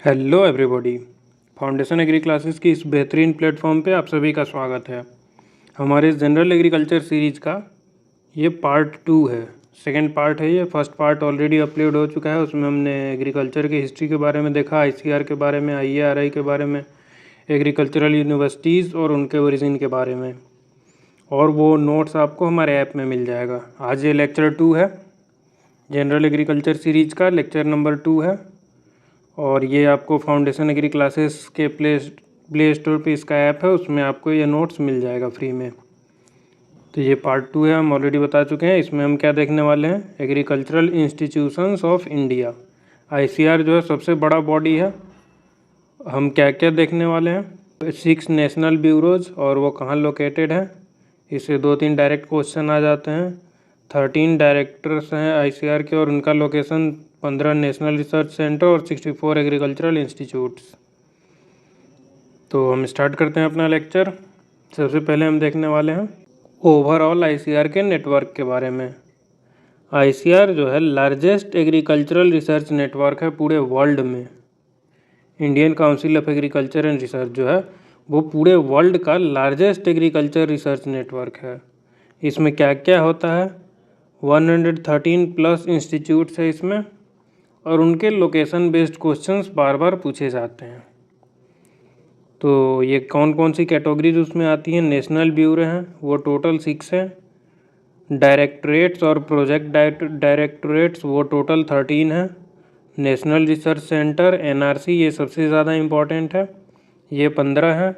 Hello everybody. Foundation agri classes की इस बेहतरीन प्लेटफॉर्म पे आप सभी का स्वागत है। हमारे जनरल एग्रीकल्चर सीरीज़ का ये पार्ट 2 है। सेकंड पार्ट है ये। फर्स्ट पार्ट ऑलरेडी अपलोड हो चुका है। उसमें हमने एग्रीकल्चर की हिस्ट्री के बारे में देखा, आईसीआर के बारे में, आईएआरआई के बारे में, एग्रीकल्चरल यूनिवर्सिटीज़ और उनके ओरिजिन के बारे में, और वो नोट्स आपको हमारे ऐप में मिल जाएगा। आज ये लेक्चर 2 है, जनरल एग्रीकल्चर सीरीज़ का लेक्चर नंबर 2 है, और ये आपको फाउंडेशन एग्री क्लासेस के प्ले स्टोर पे इसका ऐप है, उसमें आपको ये नोट्स मिल जाएगा फ्री में। तो ये पार्ट 2 है, हम ऑलरेडी बता चुके हैं। इसमें हम क्या देखने वाले हैं, agricultural institutions of India. ICR जो है सबसे बड़ा बॉडी है। हम क्या क्या देखने वाले हैं, 6 नेशनल ब्यूरोज और वो कहाँ लोकेटेड है, इससे 2-3 डायरेक्ट क्वेश्चन आ जाते हैं। 13 डायरेक्टर्स हैं आईसीआर के और उनका लोकेशन 15 नेशनल रिसर्च सेंटर और 64 एग्रीकल्चरल इंस्टीट्यूट्स। तो हम स्टार्ट करते हैं अपना लेक्चर। सबसे पहले हम देखने वाले हैं ओवरऑल आईसीआर के नेटवर्क के बारे में। आईसीआर जो है लार्जेस्ट एग्रीकल्चरल रिसर्च नेटवर्क है पूरे वर्ल्ड में। Indian council of agriculture and research जो है वो पूरे वर्ल्ड का लार्जेस्ट एग्रीकल्चर रिसर्च नेटवर्क है। इसमें क्या क्या होता है, 113 प्लस इंस्टीट्यूट्स है इसमें, और उनके लोकेशन बेस्ड क्वेश्चंस बार बार पूछे जाते हैं। तो ये कौन कौन सी कैटेगरीज उसमें आती हैं, नेशनल ब्यूरो हैं वो टोटल 6 हैं, डायरेक्टरेट्स और प्रोजेक्ट डायरेक्टरेट्स वो टोटल 13 हैं, नेशनल रिसर्च सेंटर एनआरसी ये सबसे ज़्यादा इम्पॉर्टेंट है, ये 15 हैं,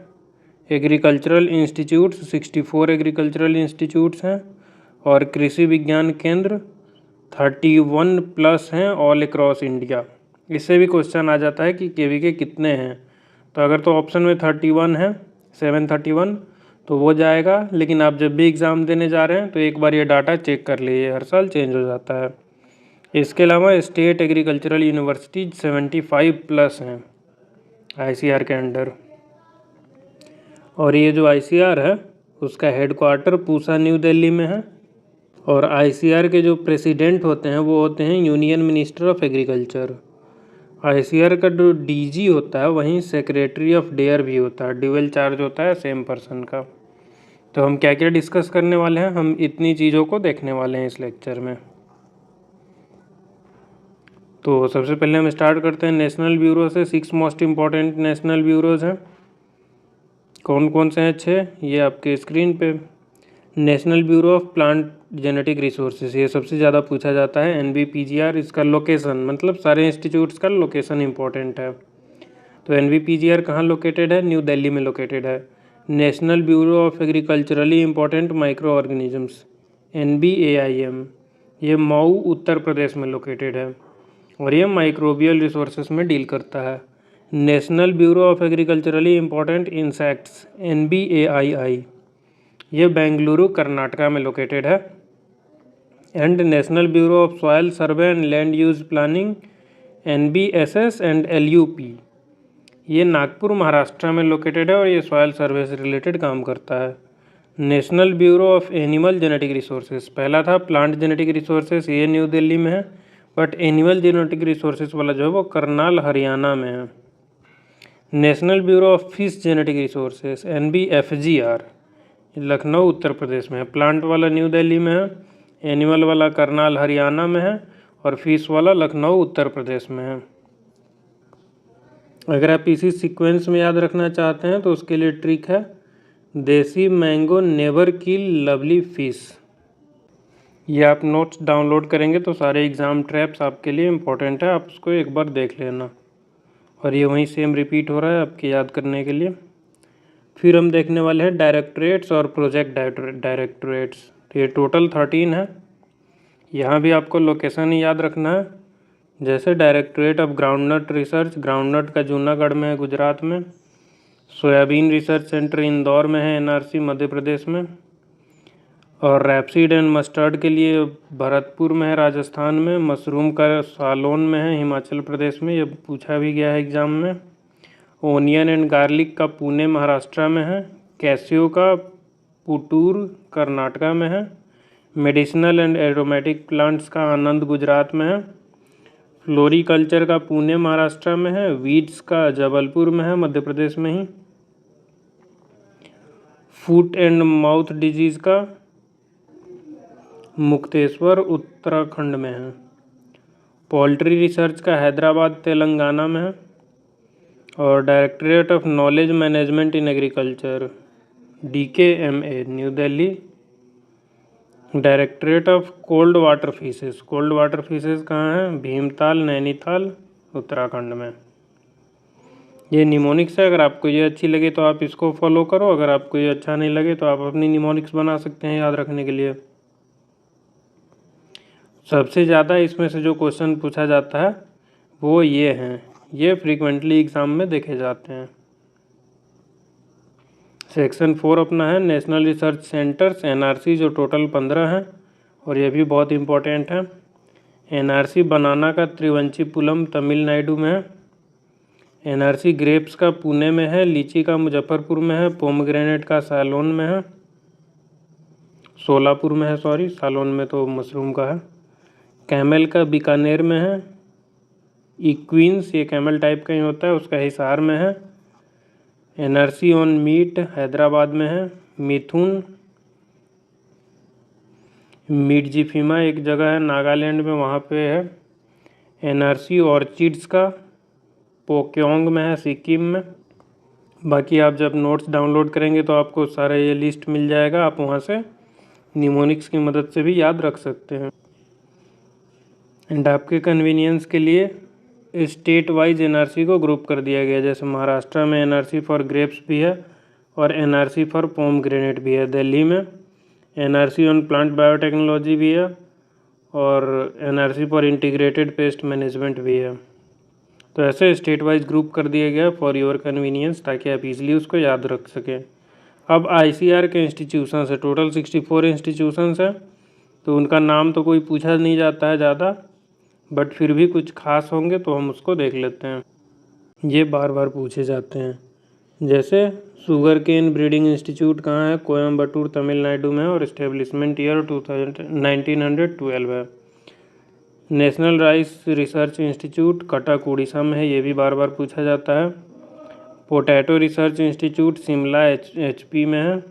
एग्रीकल्चरल इंस्टीट्यूट्स 64 एग्रीकल्चरल इंस्टीट्यूट्स हैं, और कृषि विज्ञान केंद्र 31 प्लस हैं ऑल अक्रॉस इंडिया। इससे भी क्वेश्चन आ जाता है कि केवीके कितने हैं, तो अगर तो ऑप्शन में 31 है, 731 तो वो जाएगा, लेकिन आप जब भी एग्ज़ाम देने जा रहे हैं तो एक बार ये डाटा चेक कर लीजिए, हर साल चेंज हो जाता है। इसके अलावा स्टेट एग्रीकल्चरल यूनिवर्सिटी 75 प्लस हैं आईसीआर के अंडर। और ये जो आईसीआर है उसका हेडक्वार्टर पूसा न्यू दिल्ली में है, और आईसीआर के जो प्रेसिडेंट होते हैं वो होते हैं union minister of agriculture. ICR का जो डीजी होता है वहीं सेक्रेटरी ऑफ डेयर भी होता है, ड्यूअल चार्ज होता है सेम पर्सन का। तो हम क्या क्या डिस्कस करने वाले हैं, हम इतनी चीज़ों को देखने वाले हैं इस लेक्चर में। तो सबसे पहले हम स्टार्ट करते हैं नेशनल ब्यूरो से। 6 मोस्ट इम्पॉर्टेंट नेशनल ब्यूरोज हैं। कौन कौन से हैं अच्छे, ये आपके स्क्रीन पे। National bureau of plant genetic resources, ये सबसे ज़्यादा पूछा जाता है। एनबीपीजीआर, इसका लोकेशन मतलब सारे इंस्टीट्यूट्स का लोकेशन इंपॉर्टेंट है। तो एनबीपीजीआर कहाँ लोकेटेड है, न्यू दिल्ली में लोकेटेड है। National bureau of agriculturally important micro organisms NBAIM, ये मऊ उत्तर प्रदेश में लोकेटेड है, और ये माइक्रोबियल रिसोर्सेज में डील करता है। National bureau of agriculturally important insects NBAII, ये बेंगलुरु कर्नाटका में लोकेटेड है। And national bureau of soil survey and land use planning NBSS and LUP, ये नागपुर महाराष्ट्र में लोकेटेड है, और ये सॉयल सर्वे से रिलेटेड काम करता है। National bureau of animal genetic resources, पहला था प्लांट जेनेटिक रिसोर्सेज, ये न्यू दिल्ली में है, बट एनिमल जेनेटिक रिसोर्सेज वाला जो है वो करनाल हरियाणा में है। National bureau of fish genetic resources NBFGR, Lucknow Uttar Pradesh में है। प्लांट वाला न्यू दिल्ली में है, एनिमल वाला करनाल हरियाणा में है, और फिश वाला लखनऊ उत्तर प्रदेश में है। अगर आप इसी सीक्वेंस में याद रखना चाहते हैं तो उसके लिए ट्रिक है, देसी मैंगो नेवर किल लवली फिश। ये आप नोट्स डाउनलोड करेंगे तो सारे एग्ज़ाम ट्रैप्स आपके लिए इम्पोर्टेंट है, आप उसको एक बार देख लेना, और ये वहीं सेम रिपीट हो रहा है आपके याद करने के लिए। फिर हम देखने वाले हैं डायरेक्टरेट्स और प्रोजेक्ट डायरेक्टरेट्स, तो ये टोटल 13 है। यहाँ भी आपको लोकेशन ही याद रखना है, जैसे directorate of groundnut research, groundnut का जूनागढ़ में है गुजरात में। सोयाबीन रिसर्च सेंटर इंदौर में है NRC मध्य प्रदेश में। और रैपसीड एंड मस्टर्ड के लिए भरतपुर में है राजस्थान में। मशरूम का सालोन में है हिमाचल प्रदेश में, ये पूछा भी गया है एग्ज़ाम में। ओनियन एंड गार्लिक का पुणे महाराष्ट्र में है। कैसियो का पुटूर कर्नाटका में है। मेडिसिनल एंड एरोमेटिक प्लांट्स का आनंद गुजरात में है। फ्लोरिकल्चर का पुणे महाराष्ट्र में है। वीड्स का जबलपुर में है, मध्य प्रदेश में ही। फुट एंड माउथ डिजीज़ का मुक्तेश्वर उत्तराखंड में है। पोल्ट्री रिसर्च का हैदराबाद तेलंगाना में है। और directorate of knowledge management in agriculture DKMA new Delhi. Directorate of cold water fishes कहाँ है? भीमताल नैनीताल उत्तराखंड में। ये निमोनिक्स है। अगर आपको ये अच्छी लगे तो आप इसको फॉलो करो, अगर आपको ये अच्छा नहीं लगे तो आप अपनी निमोनिक्स बना सकते हैं याद रखने के लिए। सबसे ज़्यादा इसमें से जो क्वेश्चन पूछा जाता है वो ये हैं, ये फ्रीक्वेंटली एग्ज़ाम में देखे जाते हैं। सेक्शन 4 अपना है नेशनल रिसर्च सेंटर्स NRC, जो टोटल 15 हैं और ये भी बहुत इम्पोर्टेंट है। NRC बनाना का त्रिवंचीपुलम तमिलनाडु में है। NRC ग्रेप्स का पुणे में है। लीची का मुजफ्फरपुर में है। पोमग्रेनेट का सालोन में है, सोलापुर में है, सॉरी, सालोन में तो मशरूम का है। कैमल का बीकानेर में है। इक्विन्स, ये कैमल टाइप का ही होता है, उसका हिसार में है। NRC ऑन मीट हैदराबाद में है। मिथुन मिर्जिफिमा एक जगह है नागालैंड में, वहाँ पे है। NRC ऑर्चिड्स का पोक्योंग में है, सिक्किम में। बाकी आप जब नोट्स डाउनलोड करेंगे तो आपको सारा ये लिस्ट मिल जाएगा, आप वहाँ से निमोनिक्स की मदद से भी याद रख सकते हैं। एंड आपके कन्वीनियंस के लिए स्टेट वाइज NRC को ग्रुप कर दिया गया, जैसे महाराष्ट्र में NRC फॉर ग्रेप्स भी है और NRC फॉर पोमग्रेनेट भी है। दिल्ली में NRC ऑन प्लांट बायोटेक्नोलॉजी भी है और NRC for integrated pest management भी है। तो ऐसे स्टेट वाइज ग्रुप कर दिया गया फॉर योर कन्वीनियंस, ताकि आप इजीली उसको याद रख सकें। अब ICAR के इंस्टीट्यूशंस है, टोटल 64 इंस्टीट्यूशंस है, तो उनका नाम तो कोई पूछा नहीं जाता है ज़्यादा, बट फिर भी कुछ खास होंगे तो हम उसको देख लेते हैं। ये बार बार पूछे जाते हैं, जैसे शुगर केन ब्रीडिंग इंस्टीट्यूट कहाँ है? कोयम्बटूर तमिलनाडु में है और इस्टेब्लिशमेंट ईयर 1912 है। National rice research institute Cuttack Orissa में है, ये भी बार बार पूछा जाता है। Potato research institute Shimla HP में है।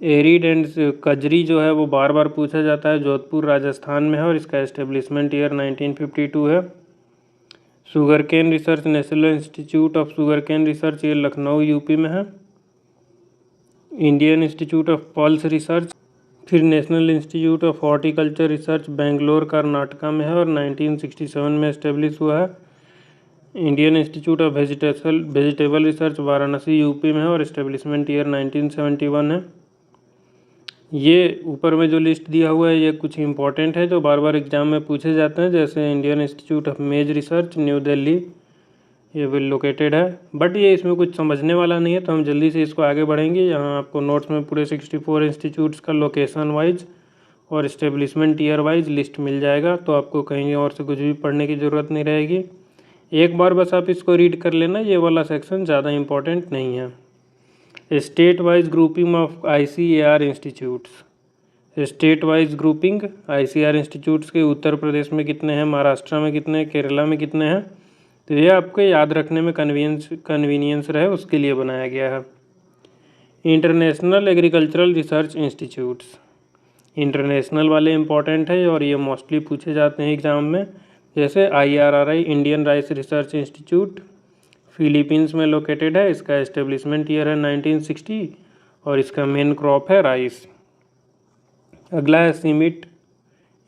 एरिड एंड कजरी जो है वो बार बार पूछा जाता है, जोधपुर राजस्थान में है और इसका एस्टेब्लिशमेंट ईयर 1952 है। Sugar cane research national institute of sugar cane research, ये लखनऊ UP में है। Indian institute of pulse research, फिर national institute of horticulture research Bangalore Karnataka में है और 1967 में इस्टेब्लिश हुआ है। Indian institute of vegetable research Varanasi UP में है और इस्टेब्लिशमेंट ईयर 1971 है। ये ऊपर में जो लिस्ट दिया हुआ है ये कुछ इंपॉर्टेंट है जो बार बार एग्जाम में पूछे जाते हैं, जैसे इंडियन इंस्टीट्यूट ऑफ मेज रिसर्च न्यू दिल्ली, ये वेल लोकेटेड है, बट ये इसमें कुछ समझने वाला नहीं है, तो हम जल्दी से इसको आगे बढ़ेंगे। यहाँ आपको नोट्स में पूरे 64 इंस्टीट्यूट्स का लोकेशन वाइज और इस्टेब्लिशमेंट ईयर वाइज लिस्ट मिल जाएगा, तो आपको कहीं और से कुछ भी पढ़ने की ज़रूरत नहीं रहेगी। एक बार बस आप इसको रीड कर लेना, ये वाला सेक्शन ज़्यादा इंपॉर्टेंट नहीं है। State wise grouping of ICAR institutes, state wise grouping ICAR institutes के उत्तर प्रदेश में कितने हैं, महाराष्ट्र में कितने हैं, केरला में कितने हैं, तो ये आपको याद रखने में कन्वीनियंस रहे उसके लिए बनाया गया है। International agricultural research institutes, international वाले इंपॉर्टेंट है और ये मोस्टली पूछे जाते हैं एग्ज़ाम में, जैसे IRRI Indian rice research institute Philippines में लोकेटेड है, इसका एस्टेब्लिशमेंट ईयर है 1960 और इसका मेन क्रॉप है राइस। अगला है सीमिट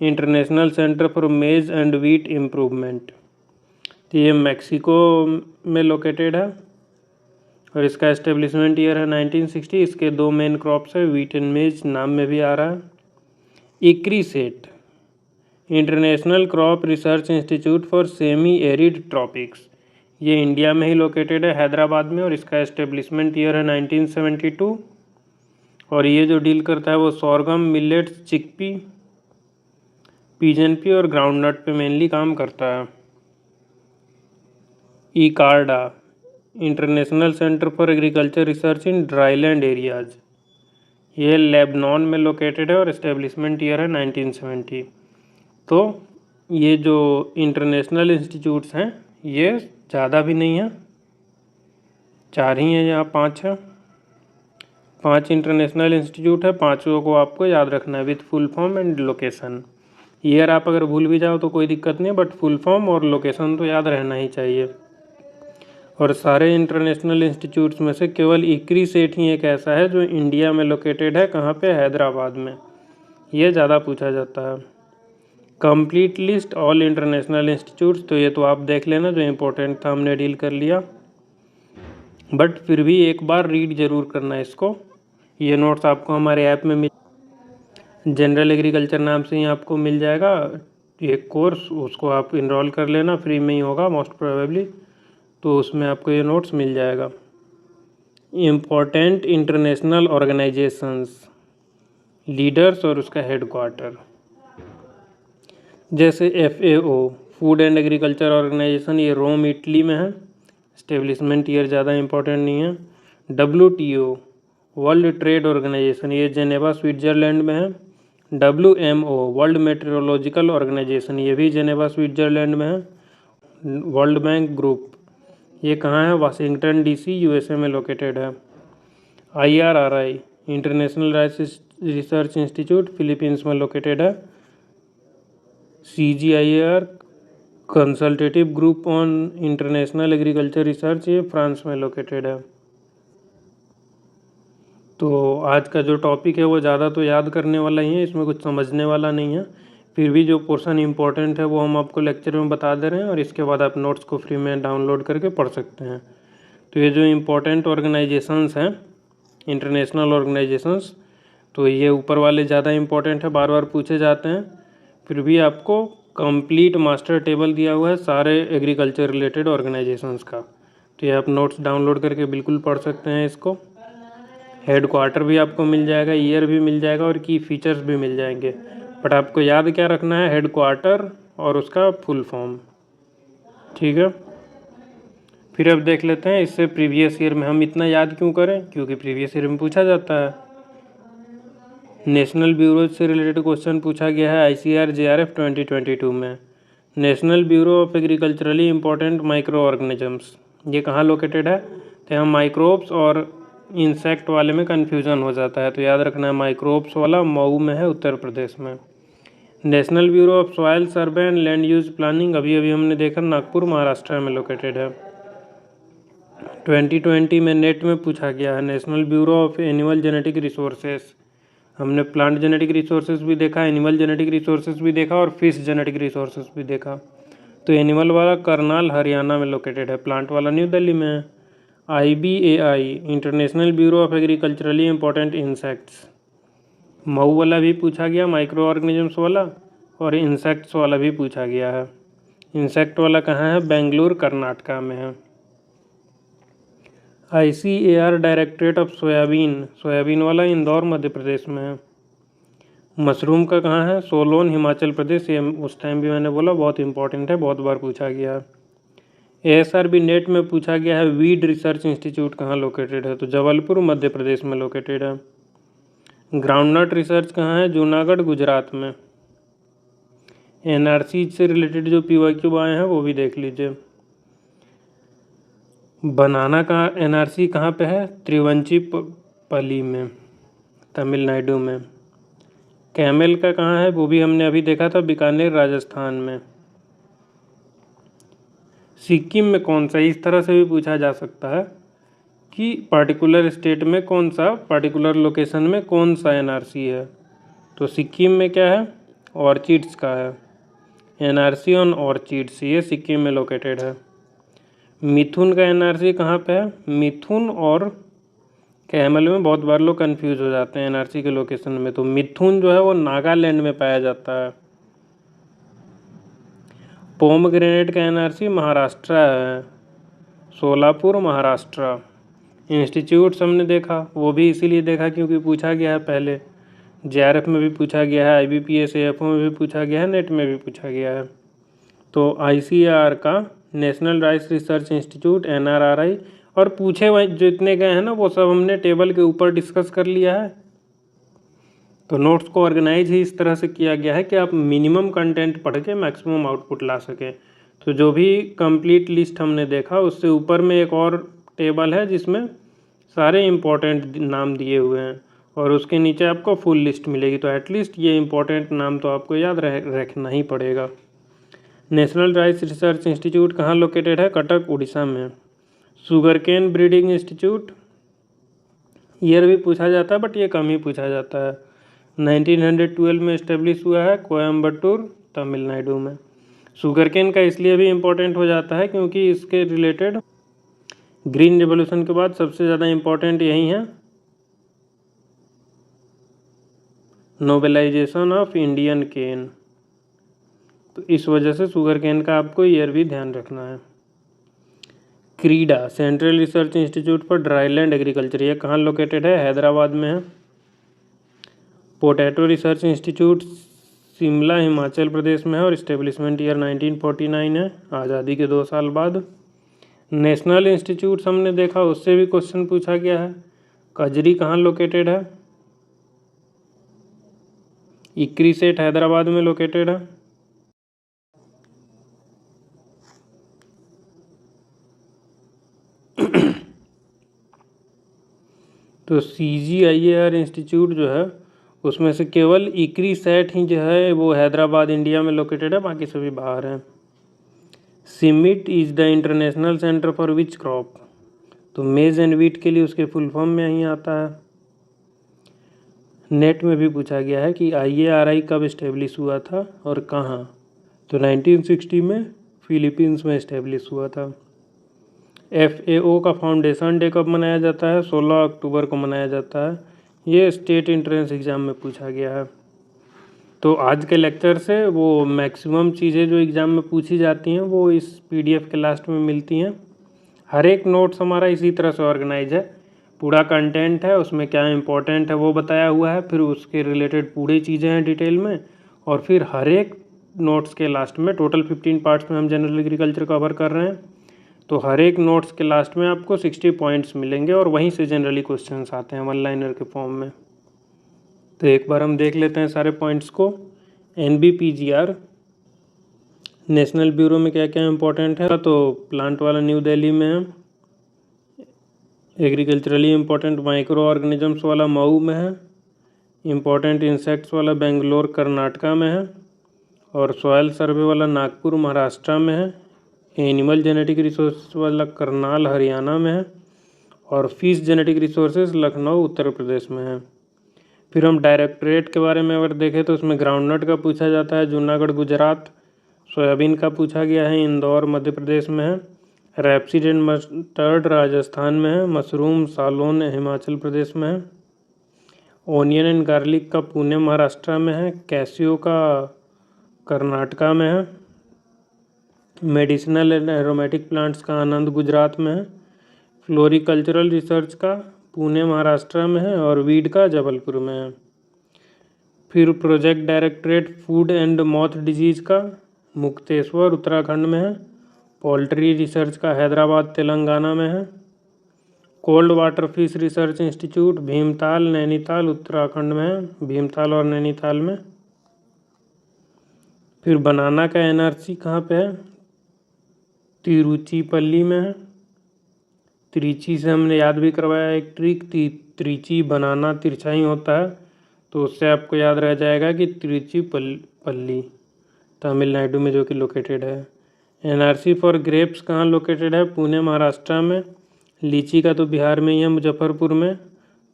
इंटरनेशनल सेंटर फॉर मेज एंड व्हीट इम्प्रूवमेंट, तो ये मैक्सिको में लोकेटेड है और इसका एस्टेब्लिशमेंट ईयर है 1960। इसके दो मेन क्रॉप्स है, व्हीट एंड मेज, नाम में भी आ रहा है। ICRISAT international crop research institute for semi arid tropics, ये इंडिया में ही लोकेटेड है, हैदराबाद में, और इसका एस्टेब्लिशमेंट ईयर है 1972 और ये जो डील करता है वो sorghum, millets, chickpea, pigeon pea और ग्राउंडनट पे मेनली काम करता है। ICARDA international centre for agriculture research in dryland areas, ये लेबनान में लोकेटेड है और इस्टेब्लिशमेंट ईयर है 1970। तो ये जो इंटरनेशनल इंस्टीट्यूट्स हैं ये ज़्यादा भी नहीं हैं, 4 ही हैं, यहाँ 5 हैं। 5 इंटरनेशनल इंस्टीट्यूट है, 5 को आपको याद रखना है with full form and location. Year आप अगर भूल भी जाओ तो कोई दिक्कत नहीं है, बट फुल फॉर्म और लोकेशन तो याद रहना ही चाहिए। और सारे इंटरनेशनल इंस्टीट्यूट्स में से केवल इक्री सेठ ही एक ऐसा है जो इंडिया में लोकेटेड है। कहाँ पे? हैदराबाद में। ये ज़्यादा पूछा जाता है। Complete list all international institutes, तो ये तो आप देख लेना, जो इम्पोर्टेंट था हमने डील कर लिया, बट फिर भी एक बार रीड जरूर करना इसको। ये नोट्स आपको हमारे ऐप में जनरल एग्रीकल्चर नाम से ही आपको मिल जाएगा एक कोर्स, उसको आप इनरोल कर लेना, फ्री में ही होगा मोस्ट प्रोबेबली, तो उसमें आपको ये नोट्स मिल जाएगा। इम्पोर्टेंट इंटरनेशनल ऑर्गेनाइजेशंस, लीडर्स और उसका हेडक्वार्टर, जैसे FAO food and agriculture organisation, ये रोम इटली में है, इस्टेब्लिशमेंट ईयर ज़्यादा इम्पोर्टेंट नहीं है। WTO वर्ल्ड ट्रेड ऑर्गेनाइजेशन, ये जेनेवा स्विट्ज़रलैंड में है। WMO वर्ल्ड मेट्रोलॉजिकल ऑर्गेनाइजेशन, ये भी जेनेवा स्विट्ज़रलैंड में है। वर्ल्ड बैंक ग्रुप, ये कहाँ है? वाशिंगटन DC USA में लोकेटेड है। IRRI international rice research institute, Philippines में लोकेटेड है। CGIAR consultative group on international agriculture research, ये फ्रांस में लोकेटेड है। तो आज का जो टॉपिक है वो ज़्यादा तो याद करने वाला ही है, इसमें कुछ समझने वाला नहीं है। फिर भी जो पोर्शन इम्पोर्टेंट है वो हम आपको लेक्चर में बता दे रहे हैं, और इसके बाद आप नोट्स को फ्री में डाउनलोड करके पढ़ सकते हैं। तो ये जो इम्पोर्टेंट ऑर्गेनाइजेशंस हैं, इंटरनेशनल ऑर्गेनाइजेशंस, तो ये ऊपर वाले ज़्यादा इम्पोर्टेंट है, बार बार पूछे जाते हैं। फिर भी आपको कंप्लीट मास्टर टेबल दिया हुआ है सारे एग्रीकल्चर रिलेटेड ऑर्गेनाइजेशंस का, तो ये आप नोट्स डाउनलोड करके बिल्कुल पढ़ सकते हैं इसको। हेडक्वार्टर भी आपको मिल जाएगा, ईयर भी मिल जाएगा, और की फीचर्स भी मिल जाएंगे, बट आपको याद क्या रखना है? हेडक्वार्टर और उसका फुल फॉर्म, ठीक है। फिर अब देख लेते हैं इससे प्रीवियस ईयर में हम इतना याद क्यों करें, क्योंकि प्रीवियस ईयर में पूछा जाता है। नेशनल ब्यूरो से रिलेटेड क्वेश्चन पूछा गया है ICAR JRF 2022 में। National bureau of agriculturally important micro organisms, ये कहाँ लोकेटेड है? तो यहाँ माइक्रोब्स और इंसेक्ट वाले में कन्फ्यूज़न हो जाता है, तो याद रखना है माइक्रोब्स वाला मऊ में है, उत्तर प्रदेश में। National bureau of soil survey and land use planning, अभी अभी हमने देखा, नागपुर महाराष्ट्र में लोकेटेड है। 2020 में नेट में पूछा गया है। National bureau of animal genetic resources, हमने प्लांट जेनेटिक रिसोर्सेज भी देखा, एनिमल जेनेटिक रिसोर्सेज भी देखा, और फिश जेनेटिक रिसोर्सेज भी देखा। तो एनिमल वाला करनाल हरियाणा में लोकेटेड है, प्लांट वाला न्यू दिल्ली में है। IBAI international bureau of agriculturally important insects, Mau वाला भी पूछा गया, माइक्रो ऑर्गेनिजम्स वाला, और इंसेक्ट्स वाला भी पूछा गया है। इंसेक्ट वाला कहाँ है? बेंगलुरु कर्नाटका में है। ICAR directorate of soybean, soybean वाला इंदौर मध्य प्रदेश में है। मशरूम का कहाँ है? सोलोन हिमाचल प्रदेश, ये उस टाइम भी मैंने बोला बहुत इंपॉर्टेंट है, बहुत बार पूछा गया है। ASRB नेट में पूछा गया है वीड रिसर्च इंस्टीट्यूट कहाँ लोकेटेड है? तो जबलपुर मध्य प्रदेश में लोकेटेड है। ग्राउंडनट रिसर्च कहाँ है? जूनागढ़ गुजरात में। NRC से रिलेटेड जो PYQ आए हैं वो भी देख लीजिए। बनाना का NRC कहाँ पे है? त्रिवंचीपल्ली में, तमिलनाडु में। कैमल का कहाँ है? वो भी हमने अभी देखा था, बीकानेर राजस्थान में। सिक्किम में कौन सा? इस तरह से भी पूछा जा सकता है कि पार्टिकुलर स्टेट में कौन सा, पार्टिकुलर लोकेशन में कौन सा NRC है। तो सिक्किम में क्या है? ऑर्चिड्स का है, NRC ऑन ऑर्चिड्स, ये सिक्किम में लोकेटेड है। मिथुन का NRC कहाँ पे है? मिथुन और कैमल में बहुत बार लोग कंफ्यूज हो जाते हैं NRC के लोकेशन में, तो मिथुन जो है वो नागालैंड में पाया जाता है। पोमग्रेनेट का NRC महाराष्ट्र है, सोलापुर महाराष्ट्र। इंस्टीट्यूट्स हमने देखा, वो भी इसीलिए देखा क्योंकि पूछा गया है पहले, JRF में भी पूछा गया है, IBPS AFO में भी पूछा गया है, नेट में भी पूछा गया है। तो ICAR का national rice research institute NRRI, और पूछे वही जितने गए हैं ना वो सब हमने टेबल के ऊपर डिस्कस कर लिया है। तो नोट्स को ऑर्गेनाइज ही इस तरह से किया गया है कि आप मिनिमम कंटेंट पढ़ के मैक्सिमम आउटपुट ला सकें। तो जो भी कंप्लीट लिस्ट हमने देखा उससे ऊपर में एक और टेबल है जिसमें सारे इम्पोर्टेंट नाम दिए हुए हैं और उसके नीचे आपको फुल लिस्ट मिलेगी। तो एटलीस्ट ये इम्पोर्टेंट नाम तो आपको याद रखना ही पड़ेगा। नेशनल राइस रिसर्च इंस्टीट्यूट कहाँ लोकेटेड है? कटक, उड़ीसा में। Sugar cane breeding institute, year भी पूछा जाता है बट ये कम ही पूछा जाता है। 1912 में इस्टेब्लिश हुआ है, कोयम्बटूर, तमिलनाडु में। शुगर केन का इसलिए भी इम्पोर्टेंट हो जाता है क्योंकि इसके रिलेटेड ग्रीन रिवॉल्यूशन के बाद सबसे ज़्यादा इम्पोर्टेंट यही है, नोबेलाइजेशन ऑफ इंडियन केन। तो इस वजह से शुगर केन का आपको ईयर भी ध्यान रखना है। CRIDA, central research institute for dryland agriculture, ये कहाँ लोकेटेड है? हैदराबाद में है। Potato research institute Shimla, Himachal Pradesh में है और इस्टेब्लिशमेंट ईयर 1949 है, आज़ादी के 2 साल बाद। नेशनल इंस्टीट्यूट हमने देखा, उससे भी क्वेश्चन पूछा गया है। कजरी कहाँ लोकेटेड है? इक्री सेट हैदराबाद में लोकेटेड है। तो CGIAR इंस्टीट्यूट जो है उसमें से केवल इक्री सेट ही जो है वो हैदराबाद इंडिया में लोकेटेड है, बाकी सभी बाहर हैं। CIMMYT is the international centre for which crop? तो मेज एंड वीट के लिए उसके फुल फॉर्म में ही आता है। नेट में भी पूछा गया है कि IARI कब इस्टेब्लिश हुआ था और कहाँ? तो 1960 में फिलीपींस में इस्टेब्लिश हुआ था। FAO का फाउंडेशन डे कब मनाया जाता है? 16 अक्टूबर को मनाया जाता है। ये स्टेट एंट्रेंस एग्ज़ाम में पूछा गया है। तो आज के लेक्चर से वो मैक्सिमम चीज़ें जो एग्ज़ाम में पूछी जाती हैं वो इस PDF के लास्ट में मिलती हैं। हर एक नोट्स हमारा इसी तरह से ऑर्गेनाइज है, पूरा कंटेंट है, उसमें क्या इंपॉर्टेंट है वो बताया हुआ है, फिर उसके रिलेटेड पूरी चीज़ें हैं डिटेल में, और फिर हर एक नोट्स के लास्ट में टोटल 15 पार्ट्स में हम जनरल एग्रीकल्चर कवर कर रहे हैं। तो हर एक नोट्स के लास्ट में आपको 60 पॉइंट्स मिलेंगे और वहीं से जनरली क्वेश्चंस आते हैं 1 लाइनर के फॉर्म में। तो एक बार हम देख लेते हैं सारे पॉइंट्स को। NBPGR नेशनल ब्यूरो में क्या क्या इम्पोर्टेंट है? तो प्लांट वाला न्यू दिल्ली में है। एग्रीकल्चरली इम्पोर्टेंट माइक्रो ऑर्गेनिजम्स वाला मऊ में है। इम्पोर्टेंट इंसेक्ट्स वाला बेंगलोर कर्नाटका में है। और सॉयल सर्वे वाला नागपुर महाराष्ट्र में है। एनिमल जेनेटिक रिसोर्स वाला करनाल हरियाणा में है। और fish genetic resources Lucknow Uttar Pradesh में है। फिर हम डायरेक्टरेट के बारे में अगर देखें तो उसमें ग्राउंडनट का पूछा जाता है, जूनागढ़ गुजरात। सोयाबीन का पूछा गया है, इंदौर मध्य प्रदेश में है। रैपसीड एंड मस्टर्ड राजस्थान में है। मशरूम सालोन हिमाचल प्रदेश में है। ओनियन एंड गार्लिक का पुणे महाराष्ट्र में है। कैसियो का कर्नाटका में है। मेडिसिनल एंड एरोमेटिक प्लांट्स का आनंद गुजरात में है। फ्लोरिकल्चरल रिसर्च का पुणे महाराष्ट्र में है और वीड का जबलपुर में है। फिर project directorate food and moth disease का मुक्तेश्वर उत्तराखंड में है। पोल्ट्री रिसर्च का हैदराबाद तेलंगाना में है। Cold water fish research institute Bhimtal Nainital Uttarakhand में है, भीमताल और नैनीताल में। फिर बनाना का NRC कहाँ पे है? तिरुचिपल्ली में है। त्रिची से हमने याद भी करवाया एक ट्रिक, त्रिची बनाना तिरछा ही होता है, तो उससे आपको याद रह जाएगा कि तिरुचिपल्ली तमिलनाडु में जो कि लोकेटेड है। NRC फॉर ग्रेप्स कहाँ लोकेटेड है? पुणे महाराष्ट्र में। लीची का तो बिहार में ही है, मुजफ्फरपुर में।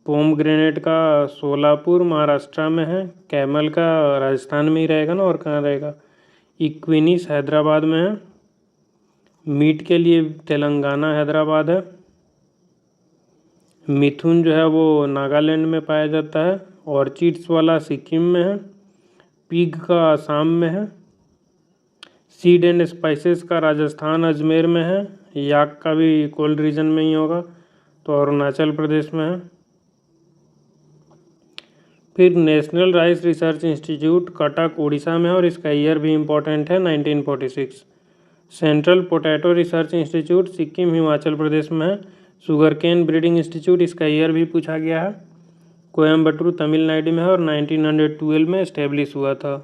पोमग्रेनेट का सोलापुर महाराष्ट्र में है। कैमल का राजस्थान में ही रहेगा ना, और कहाँ रहेगा? इक्विनिस हैदराबाद में है। मीट के लिए तेलंगाना हैदराबाद है। मिथुन जो है वो नागालैंड में पाया जाता है। ऑर्चिड्स वाला सिक्किम में है। पिग का आसाम में है। सीड एंड स्पाइसेस का राजस्थान अजमेर में है। याक का भी कोल्ड रीजन में ही होगा, तो अरुणाचल प्रदेश में है। फिर national rice research institute Cuttack Orissa में है और इसका ईयर भी इम्पोर्टेंट है 1946। Central potato research institute Sikkim Himachal Pradesh में है। शुगर केन ब्रीडिंग इंस्टीट्यूट, इसका ईयर भी पूछा गया है। कोयम्बटूर तमिलनाडु में है और 1912 में इस्टेब्लिश हुआ था।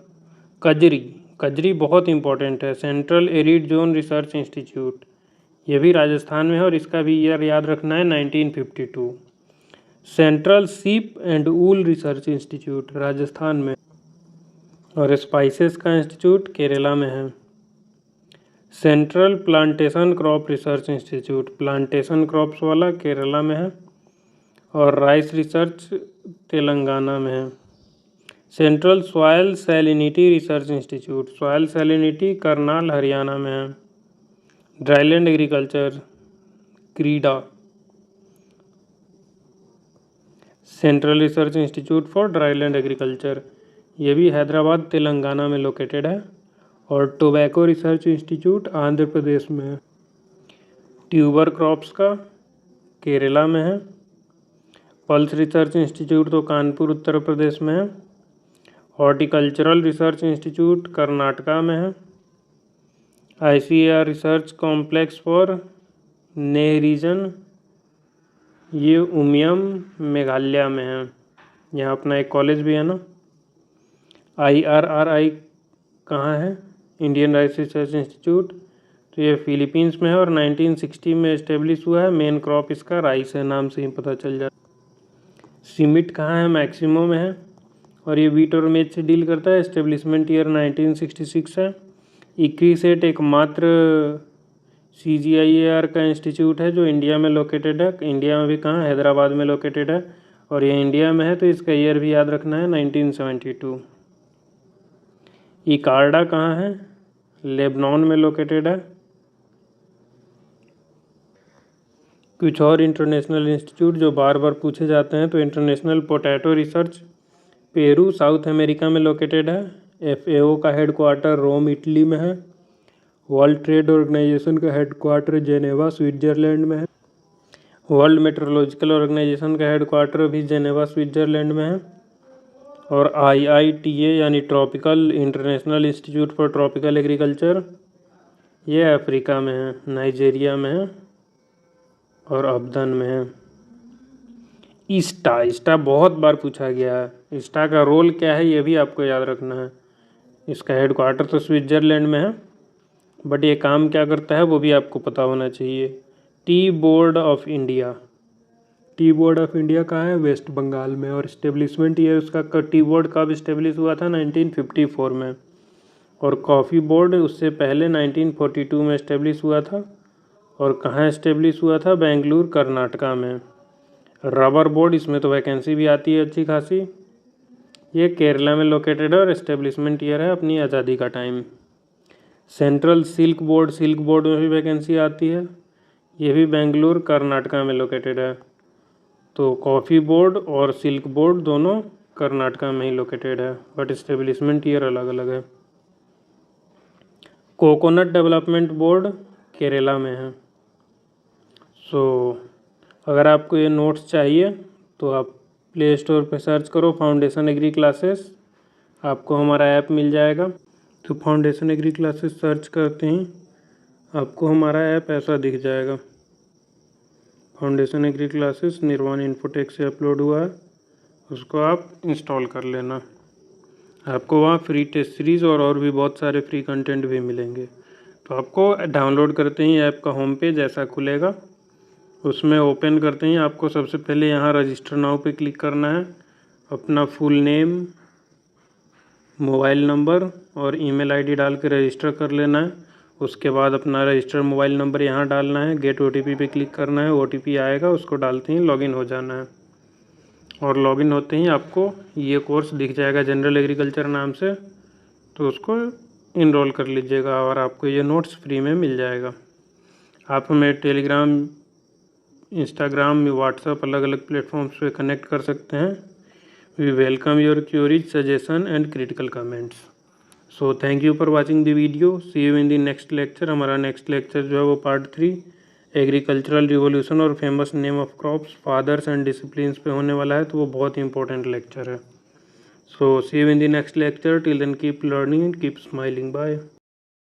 कजरी, कजरी बहुत इंपॉर्टेंट है, central arid zone research institute, ये भी राजस्थान में है और इसका भी ईयर याद रखना है 1952। सेंट्रल सीप and wool research institute Rajasthan में, और स्पाइसेस का इंस्टीट्यूट केरला में है। Central plantation crop research institute, plantation crops वाला केरला में है, और राइस रिसर्च तेलंगाना में है। Central soil salinity research institute, soil salinity Karnal Haryana में है। ड्राईलैंड एग्रीकल्चर क्रीडा, central research institute for dryland agriculture, ये भी हैदराबाद तेलंगाना में लोकेटेड है। और tobacco research institute Andhra Pradesh में है। ट्यूबर क्रॉप्स का केरला में है। पल्स रिसर्च इंस्टीट्यूट तो कानपुर उत्तर प्रदेश में है। हॉर्टिकल्चरल रिसर्च इंस्टीट्यूट कर्नाटका में है। ICAR रिसर्च कॉम्प्लेक्स फॉर नेहरीजन, ये उमियम मेघालय में है, यहाँ अपना एक कॉलेज भी है ना। IRRI कहाँ है, इंडियन राइस रिसर्च इंस्टीट्यूट, तो ये फिलीपींस में है और 1960 में इस्टेब्लिश हुआ है। मेन क्रॉप इसका राइस है, नाम से ही पता चल जाता। सीमिट कहाँ है, मैक्सिमो में है, और ये वीट और मेज से डील करता है। इस्टेब्लिशमेंट ईयर 1966 है। इक्रीसेट एकमात्र CGIAR का इंस्टीट्यूट है जो इंडिया में लोकेटेड है। इंडिया में भी कहाँ, हैदराबाद में लोकेटेड है, और ये इंडिया में है तो इसका ईयर भी याद रखना है 1972। इकार्डा कहाँ है, लेबनान में लोकेटेड है। कुछ और इंटरनेशनल इंस्टीट्यूट जो बार बार पूछे जाते हैं, तो international potato research Peru south America में लोकेटेड है। FAO का हेडक्वार्टर रोम इटली में है। वर्ल्ड ट्रेड ऑर्गेनाइजेशन का हेडक्वार्टर जेनेवा स्विट्जरलैंड में है। वर्ल्ड मेट्रोलॉजिकल ऑर्गेनाइजेशन का हेडक्वार्टर भी जेनेवा स्विट्जरलैंड में है। और IITA यानी tropical international institute for tropical agriculture, ये अफ्रीका में है, नाइजीरिया में है और अबदन में है। ईस्टा बहुत बार पूछा गया है, ईस्टा का रोल क्या है ये भी आपको याद रखना है। इसका हेडक्वार्टर तो स्विट्जरलैंड में है, बट ये काम क्या करता है वो भी आपको पता होना चाहिए। Tea board of India, tea board of India कहाँ है, वेस्ट बंगाल में, और इस्टेब्लिशमेंट ईयर उसका टी बोर्ड कब इस्टेब्लिश हुआ था, 1954 में। और कॉफ़ी बोर्ड उससे पहले 1942 में इस्टेब्लिश हुआ था, और कहाँ इस्टेब्लिश हुआ था, बेंगलुरु कर्नाटका में। रबर बोर्ड, इसमें तो वैकेंसी भी आती है अच्छी खासी, ये केरला में लोकेटेड है और इस्टेब्लिशमेंट ईयर है अपनी आज़ादी का टाइम। सेंट्रल सिल्क बोर्ड में भी वैकेंसी आती है, ये भी बेंगलुरु कर्नाटका में लोकेटेड है। तो कॉफ़ी बोर्ड और सिल्क बोर्ड दोनों कर्नाटका में ही लोकेटेड है, बट इस्टेब्लिशमेंट ईयर अलग अलग है। कोकोनट डेवलपमेंट बोर्ड केरला में है। अगर आपको ये नोट्स चाहिए तो आप प्ले स्टोर पर सर्च करो फाउंडेशन एग्री क्लासेस, आपको हमारा ऐप मिल जाएगा। तो फाउंडेशन एग्री क्लासेस सर्च करते ही आपको हमारा ऐप ऐसा दिख जाएगा। फाउंडेशन एग्री क्लासेस निर्वाण इन्फोटेक से अपलोड हुआ है, उसको आप इंस्टॉल कर लेना। आपको वहाँ फ्री टेस्ट सीरीज़ और भी बहुत सारे फ्री कंटेंट भी मिलेंगे। तो आपको डाउनलोड करते ही ऐप का होम पेज ऐसा खुलेगा, उसमें ओपन करते ही आपको सबसे पहले यहाँ रजिस्टर नाउ पे क्लिक करना है। अपना फुल नेम, मोबाइल नंबर और ईमेल आईडी डाल के रजिस्टर कर लेना है। उसके बाद अपना रजिस्टर मोबाइल नंबर यहाँ डालना है, गेट OTP पे क्लिक करना है, OTP आएगा, उसको डालते ही लॉगिन हो जाना है। और लॉगिन होते ही आपको ये कोर्स दिख जाएगा जनरल एग्रीकल्चर नाम से, तो उसको इनरोल कर लीजिएगा और आपको ये नोट्स फ्री में मिल जाएगा। आप हमें टेलीग्राम, इंस्टाग्राम, व्हाट्सएप अलग अलग प्लेटफॉर्म्स पे कनेक्ट कर सकते हैं। We welcome your queries, suggestion and critical comments. So thank you for watching the video, see you in the next lecture. हमारा नेक्स्ट लेक्चर जो है वो पार्ट 3 एग्रीकल्चरल रिवोल्यूशन और famous name of crops, fathers and disciplines पे होने वाला है, तो वो बहुत ही इंपॉर्टेंट लेक्चर है। So see you in the next lecture, till then keep learning and keep smiling, bye.